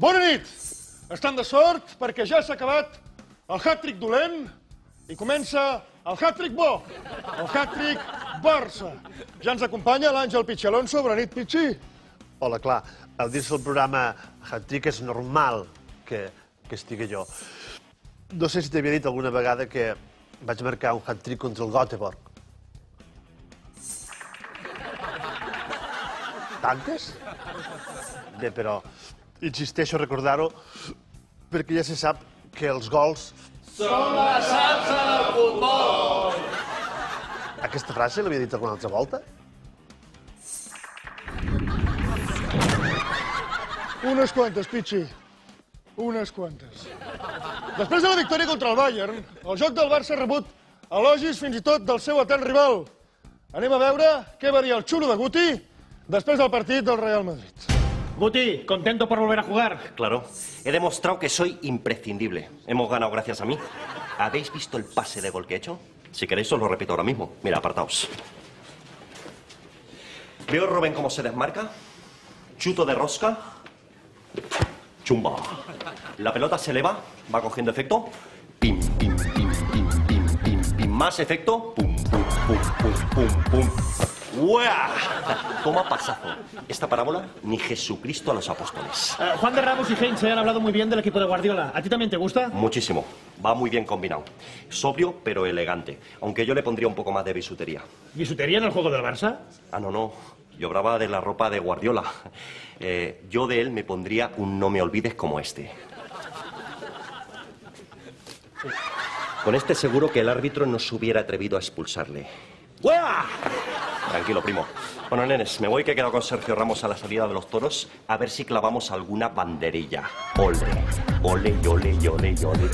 Bona nit! Estan de sort perquè ja s'ha acabat el hat-trick dolent i comença el hat-trick bo, el hat-trick Barça. Ja ens acompanya l'Àngel Pichi Alonso. Bona nit, Pichi. Hola, clar, al dir-se el programa hat-trick és normal que estigui jo. No sé si t'havia dit alguna vegada que vaig marcar un hat-trick contra el Göteborg. Tantes? Bé, però insisteixo a recordar-ho perquè ja se sap que els gols són la salsa del futbol! Aquesta frase l'havia dit alguna altra volta? Unes quantes, Pichi. Unes quantes. Després de la victòria contra el Bayern, el joc del Barça ha rebut elogis fins i tot del seu etern rival. Anem a veure què va dir el xulo de Guti després del partit del Real Madrid. Guti, ¿contento por volver a jugar? Claro, he demostrado que soy imprescindible. Hemos ganado gracias a mí. ¿Habéis visto el pase de gol que he hecho? Si queréis os lo repito ahora mismo. Mira, apartaos. Veo a Robben cómo se desmarca. Chuto de rosca. Chumba. La pelota se eleva, va cogiendo efecto. Pim, pim, pim, pim, pim, pim, pim. Más efecto. Pum, pum, pum, pum, pum, pum. ¡Uah! Toma pasazo. Esta parábola ni Jesucristo a los apóstoles. Juan de Ramos y Heinze han hablado muy bien del equipo de Guardiola. ¿A ti también te gusta? Muchísimo. Va muy bien combinado. Sobrio, pero elegante. Aunque yo le pondría un poco más de bisutería. ¿Bisutería en el juego del Barça? Ah, no. Yo hablaba de la ropa de Guardiola. Yo de él me pondría un no me olvides como este. Con este seguro que el árbitro no se hubiera atrevido a expulsarle. ¡Uah! Tranquilo, primo. Bueno, nenes, me voy que he quedado con Sergio Ramos a la salida de los toros a ver si clavamos alguna banderilla. Ole, ole, ole, ole, ole.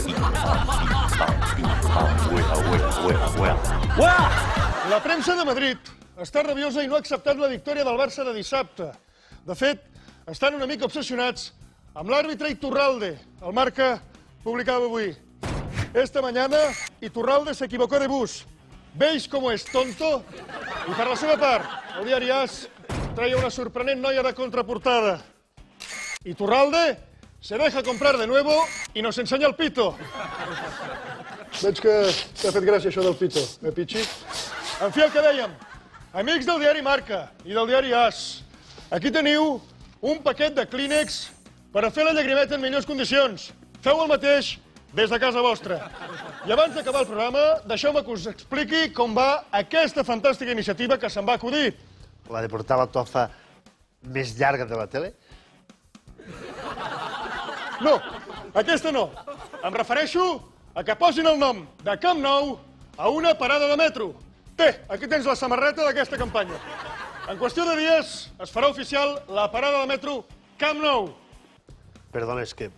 La premsa de Madrid està rabiosa i no ha acceptat la victòria del Barça de dissabte. De fet, estan una mica obsessionats amb l'àrbitre Iturralde. El Marca publicava avui. Esta mañana Iturralde se equivocó de bus. ¿Veis cómo es tonto? I per la seva part, el diari AS traia una sorprenent noia de contraportada. Iturralde se deja comprar de nuevo y nos enseña el pito. Veig que t'ha fet gràcia això del pito, Pichi? En fi, el que dèiem, amics del diari Marca i del diari AS, aquí teniu un paquet de Kleenex per a fer la llagrimeta en millors condicions. Feu el mateix des de casa vostra. I abans d'acabar el programa, deixeu-me que us expliqui com va aquesta fantàstica iniciativa que se'n va acudir. La de portar la tofa més llarga de la tele? No, aquesta no. Em refereixo a que posin el nom de Camp Nou a una parada de metro. Té, aquí tens la samarreta d'aquesta campanya. En qüestió de dies es farà oficial la parada de metro Camp Nou. Perdona, és que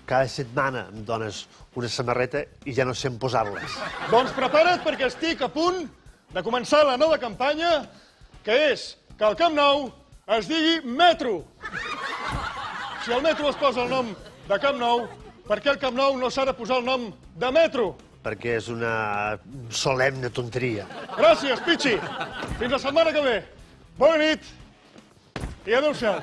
cada setmana em dones una samarreta i ja no sé on posar-les. Doncs prepara't perquè estic a punt de començar la nova campanya, que és que el Camp Nou es digui Metro. Si al metro es posa el nom de Camp Nou, per què al Camp Nou no s'ha de posar el nom de Metro? Perquè és una solemne tonteria. Gràcies, Pichi. Fins la setmana que ve. Bona nit i adéu-siau.